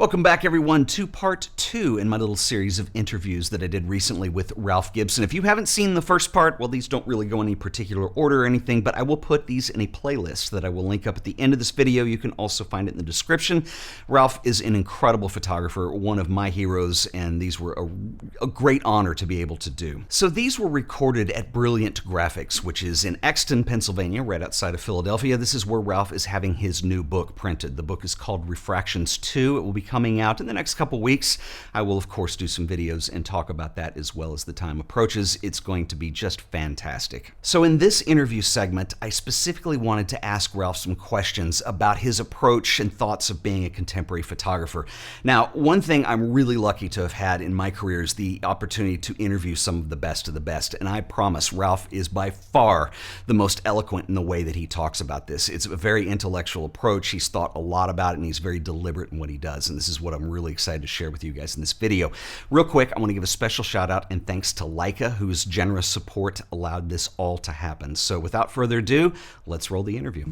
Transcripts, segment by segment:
Welcome back, everyone, to part 2 in my little series of interviews that I did recently with Ralph Gibson. If you haven't seen the first part, well, these don't really go in any particular order or anything, but I will put these in a playlist that I will link up at the end of this video. You can also find it in the description. Ralph is an incredible photographer, one of my heroes, and these were a great honor to be able to do. So these were recorded at Brilliant Graphics, which is in Exton, Pennsylvania, right outside of Philadelphia. This is where Ralph is having his new book printed. The book is called Refractions 2. It will be coming out in the next couple weeks. I will, of course, do some videos and talk about that as well as the time approaches. It's going to be just fantastic. So in this interview segment, I specifically wanted to ask Ralph some questions about his approach and thoughts of being a contemporary photographer. Now, one thing I'm really lucky to have had in my career is the opportunity to interview some of the best, and I promise Ralph is by far the most eloquent in the way that he talks about this. It's a very intellectual approach. He's thought a lot about it, and he's very deliberate in what he does, and this is what I'm really excited to share with you guys in this video. Real quick, I want to give a special shout out and thanks to Leica, whose generous support allowed this all to happen. So without further ado, let's roll the interview.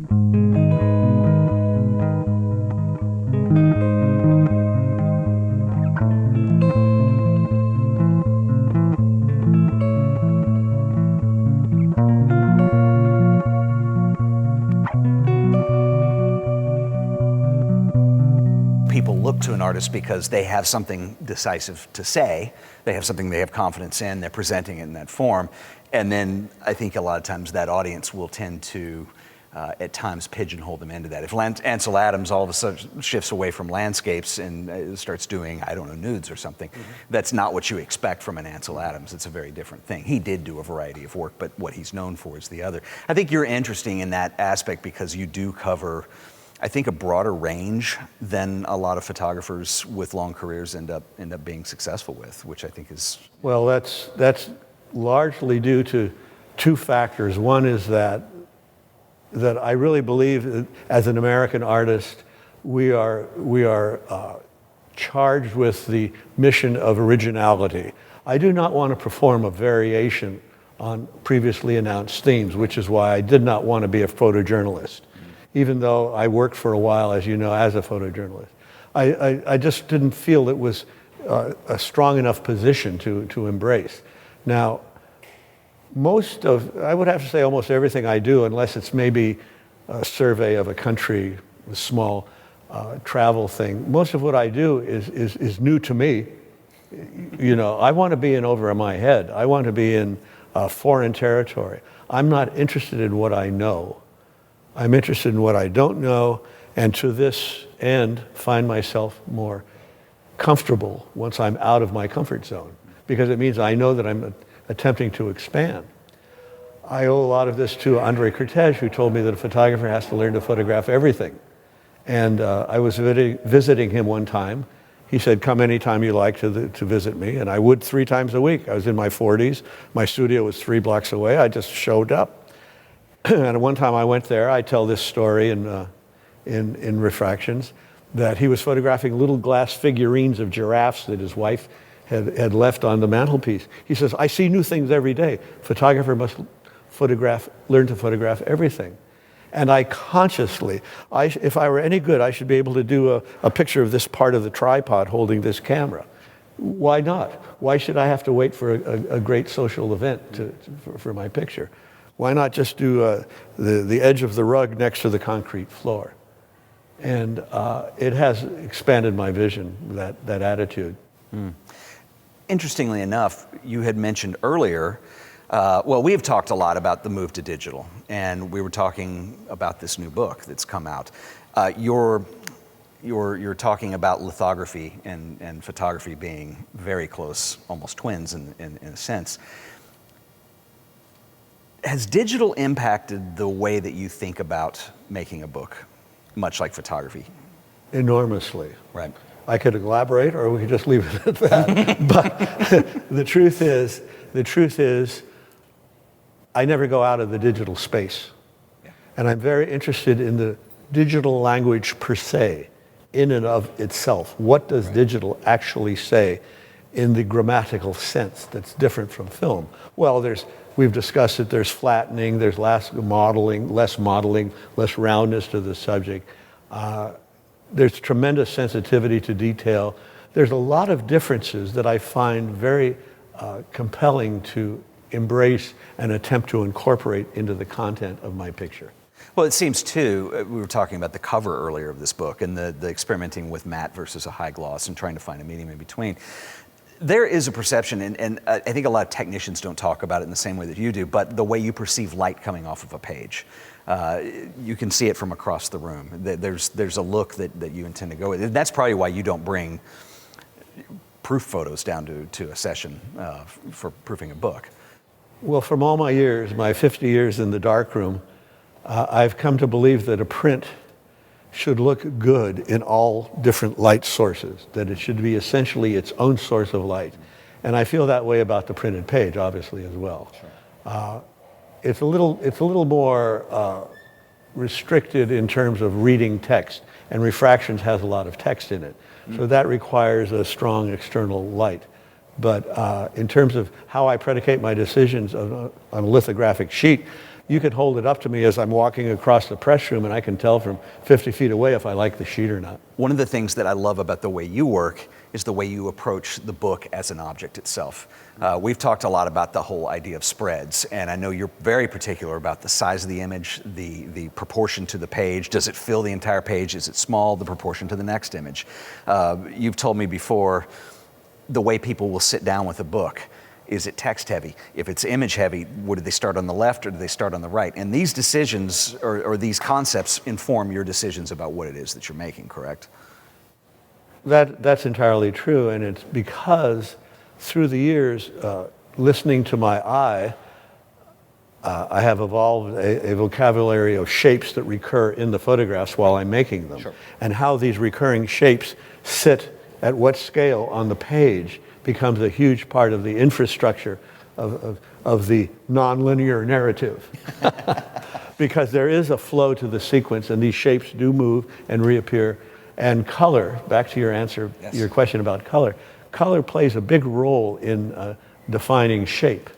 People look to an artist because they have something decisive to say, they have something they have confidence in, they're presenting it in that form, and then I think a lot of times that audience will tend to at times pigeonhole them into that. If Ansel Adams all of a sudden shifts away from landscapes and starts doing, I don't know, nudes or something, that's not what you expect from an Ansel Adams. It's a very different thing. He did do a variety of work, but what he's known for is the other. I think you're interesting in that aspect because you do cover, I think, a broader range than a lot of photographers with long careers end up being successful with, which I think is... Well, that's largely due to two factors. One is that I really believe that as an American artist, we are charged with the mission of originality. I do not want to perform a variation on previously announced themes, which is why I did not want to be a photojournalist. Even though I worked for a while, as you know, as a photojournalist. I just didn't feel it was a strong enough position to embrace. Now, I would have to say almost everything I do, unless it's maybe a survey of a country, a small travel thing, most of what I do is new to me. You know, I want to be in over my head. I want to be in foreign territory. I'm not interested in what I know. I'm interested in what I don't know, and to this end, find myself more comfortable once I'm out of my comfort zone, because it means I know that I'm attempting to expand. I owe a lot of this to André Kertész, who told me that a photographer has to learn to photograph everything. And I was visiting him one time. He said, come anytime you like to visit me, and I would 3 times a week. I was in my 40s. My studio was 3 blocks away. I just showed up. And one time I went there, I tell this story in Refractions, that he was photographing little glass figurines of giraffes that his wife had left on the mantelpiece. He says, I see new things every day. Photographer must learn to photograph everything. And I consciously, if I were any good, I should be able to do a picture of this part of the tripod holding this camera. Why not? Why should I have to wait for a great social event for my picture? Why not just do the edge of the rug next to the concrete floor? And it has expanded my vision, that attitude. Interestingly enough, you had mentioned earlier, well, we have talked a lot about the move to digital, and we were talking about this new book that's come out. You're talking about lithography and photography being very close, almost twins in a sense. Has digital impacted the way that you think about making a book, much like photography? Enormously. Right. I could elaborate, or we could just leave it at that. But the truth is, I never go out of the digital space. Yeah. And I'm very interested in the digital language per se, in and of itself. What does digital actually say in the grammatical sense that's different from film? Well, we've discussed it, there's flattening, there's less modeling, less roundness to the subject. there's tremendous sensitivity to detail. There's a lot of differences that I find very compelling to embrace and attempt to incorporate into the content of my picture. Well, it seems too, we were talking about the cover earlier of this book and the experimenting with matte versus a high gloss and trying to find a medium in between. There is a perception, and I think a lot of technicians don't talk about it in the same way that you do, but the way you perceive light coming off of a page. You can see it from across the room. There's a look that you intend to go with. And that's probably why you don't bring proof photos down to a session for proofing a book. Well, from all my years, my 50 years in the darkroom, I've come to believe that a print should look good in all different light sources, that it should be essentially its own source of light. And I feel that way about the printed page, obviously, as well. Sure. It's a little more restricted in terms of reading text, and refractions has a lot of text in it. So that requires a strong external light. But in terms of how I predicate my decisions on a lithographic sheet, you could hold it up to me as I'm walking across the press room and I can tell from 50 feet away if I like the sheet or not. One of the things that I love about the way you work is the way you approach the book as an object itself. We've talked a lot about the whole idea of spreads, and I know you're very particular about the size of the image, the proportion to the page. Does it fill the entire page? Is it small? The proportion to the next image. You've told me before the way people will sit down with a book. Is it text heavy? If it's image heavy, do they start on the left or do they start on the right? And these decisions or these concepts inform your decisions about what it is that you're making, correct? That's entirely true, and it's because through the years, listening to my eye, I have evolved a vocabulary of shapes that recur in the photographs while I'm making them. Sure. And how these recurring shapes sit at what scale on the page becomes a huge part of the infrastructure of the nonlinear narrative. Because there is a flow to the sequence, and these shapes do move and reappear. And color, back to your answer, yes. Your question about color, color plays a big role in defining shape.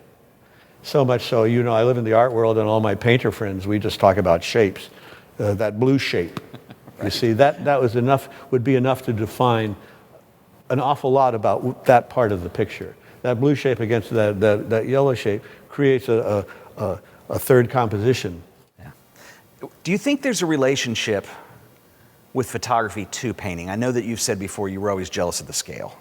So much so, you know, I live in the art world, and all my painter friends, we just talk about shapes. That blue shape, right. You see, that was enough, would be enough to define an awful lot about that part of the picture. That blue shape against that yellow shape creates a third composition. Yeah. Do you think there's a relationship with photography to painting? I know that you've said before you were always jealous of the scale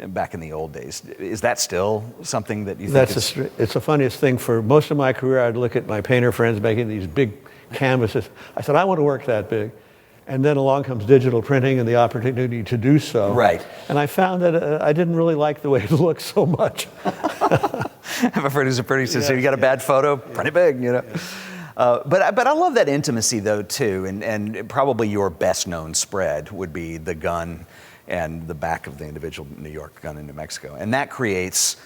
back in the old days. Is that still something that you think it's the funniest thing. For most of my career, I'd look at my painter friends making these big canvases. I said, I want to work that big. And then along comes digital printing and the opportunity to do so. Right. And I found that I didn't really like the way it looked so much. I have a friend who's a producer, so you got a bad photo, print it big, you know. Yeah. But I love that intimacy though too, and probably your best known spread would be the gun and the back of the individual New York gun in New Mexico. And that creates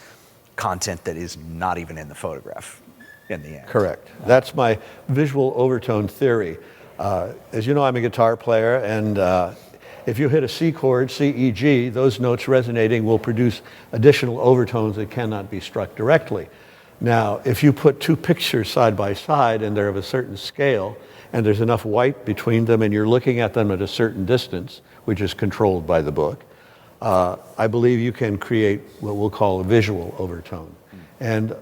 content that is not even in the photograph in the end. Correct. That's my visual overtone theory. As you know, I'm a guitar player, and if you hit a C chord, C, E, G, those notes resonating will produce additional overtones that cannot be struck directly. Now, if you put two pictures side by side and they're of a certain scale, and there's enough white between them, and you're looking at them at a certain distance, which is controlled by the book, I believe you can create what we'll call a visual overtone. And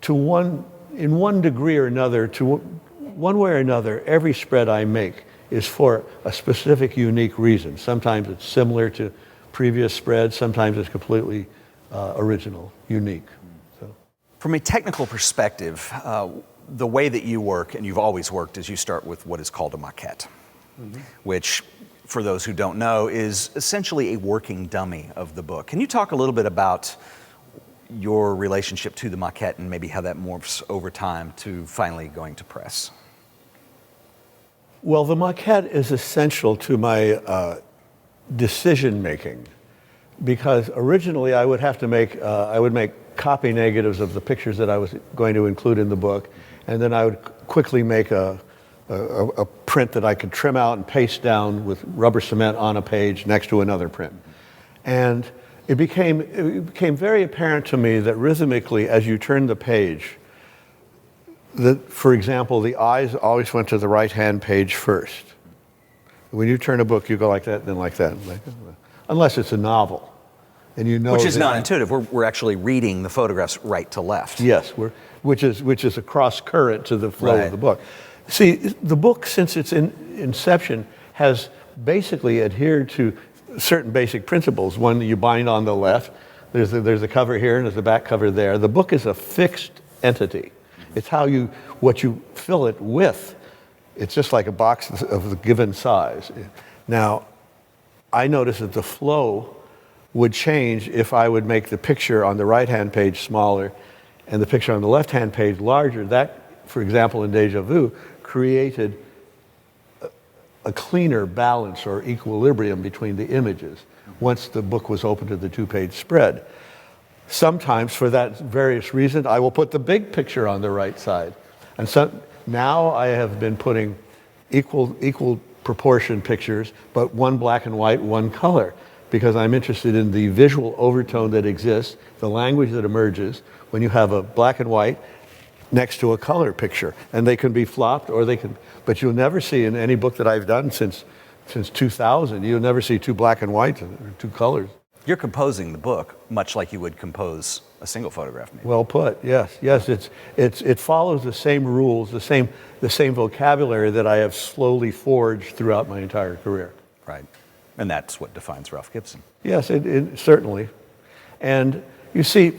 in one degree or another, one way or another, every spread I make is for a specific, unique reason. Sometimes it's similar to previous spreads, sometimes it's completely original, unique. So. From a technical perspective, the way that you work, and you've always worked, is you start with what is called a maquette, which, for those who don't know, is essentially a working dummy of the book. Can you talk a little bit about your relationship to the maquette and maybe how that morphs over time to finally going to press? Well, the maquette is essential to my decision making, because originally I would have to make copy negatives of the pictures that I was going to include in the book, and then I would quickly make a print that I could trim out and paste down with rubber cement on a page next to another print. And it became very apparent to me that rhythmically, as you turn the page, that, for example, the eyes always went to the right-hand page first. When you turn a book, you go like that, then like that. Unless it's a novel. And you know which is that, not intuitive. We're actually reading the photographs right to left. Yes, which is a cross current to the flow Right. of the book. See, the book, since its inception, has basically adhered to certain basic principles. One, you bind on the left. There's a cover here and there's a back cover there. The book is a fixed entity. It's what you fill it with. It's just like a box of the given size. Now, I noticed that the flow would change if I would make the picture on the right-hand page smaller and the picture on the left-hand page larger. That, for example, in Deja Vu, created a cleaner balance or equilibrium between the images once the book was open to the two-page spread. Sometimes, for that various reason, I will put the big picture on the right side. And so now I have been putting equal proportion pictures, but one black and white, one color, because I'm interested in the visual overtone that exists, the language that emerges when you have a black and white next to a color picture. And they can be flopped but you'll never see in any book that I've done since 2000, you'll never see two black and white or two colors. You're composing the book much like you would compose a single photograph, maybe. Well put. Yes. It follows the same rules, the same vocabulary that I have slowly forged throughout my entire career. Right. And that's what defines Ralph Gibson. Yes, it certainly. And you see,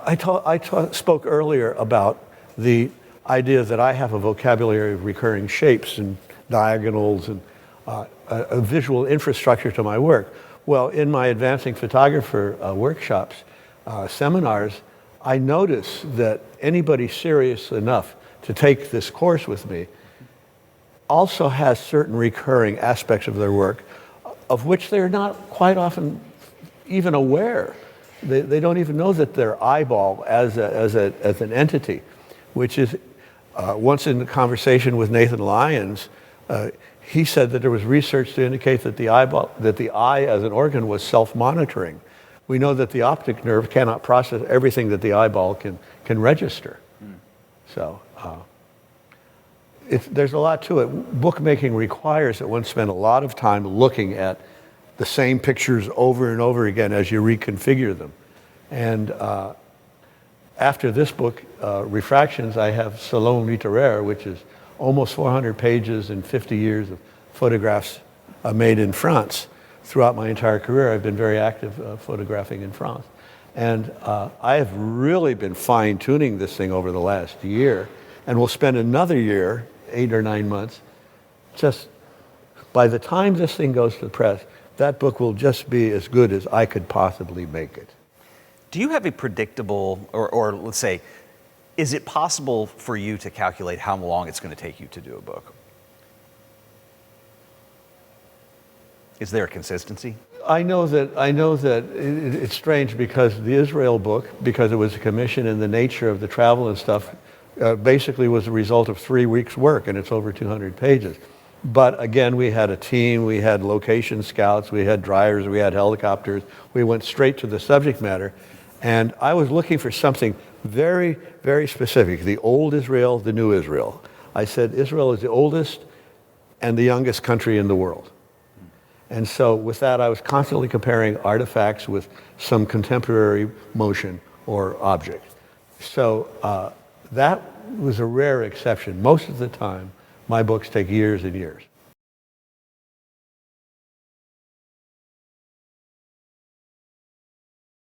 I spoke earlier about the idea that I have a vocabulary of recurring shapes and diagonals and a visual infrastructure to my work. Well, in my advancing photographer workshops, seminars, I notice that anybody serious enough to take this course with me also has certain recurring aspects of their work of which they're not quite often even aware. They don't even know that their eyeball as an entity, which is, once in the conversation with Nathan Lyons, he said that there was research to indicate that the eye as an organ was self-monitoring. We know that the optic nerve cannot process everything that the eyeball can register. So there's a lot to it. Bookmaking requires that one spend a lot of time looking at the same pictures over and over again as you reconfigure them. And after this book, Refractions, I have Salon Littéraire, which is almost 400 pages and 50 years of photographs made in France. Throughout my entire career, I've been very active photographing in France. And I have really been fine-tuning this thing over the last year, and we'll spend another year, 8 or 9 months, just by the time this thing goes to the press, that book will just be as good as I could possibly make it. Do you have a predictable, or let's say, is it possible for you to calculate how long it's going to take you to do a book? Is there a consistency? I know that it's strange because the Israel book, because it was a commission and the nature of the travel and stuff, basically was a result of 3 weeks' work, and it's over 200 pages. But again, we had a team, we had location scouts, we had dryers, we had helicopters. We went straight to the subject matter, and I was looking for something very, very specific, the old Israel, the new Israel. I said Israel is the oldest and the youngest country in the world. And so with that, I was constantly comparing artifacts with some contemporary motion or object. So that was a rare exception. Most of the time, my books take years and years.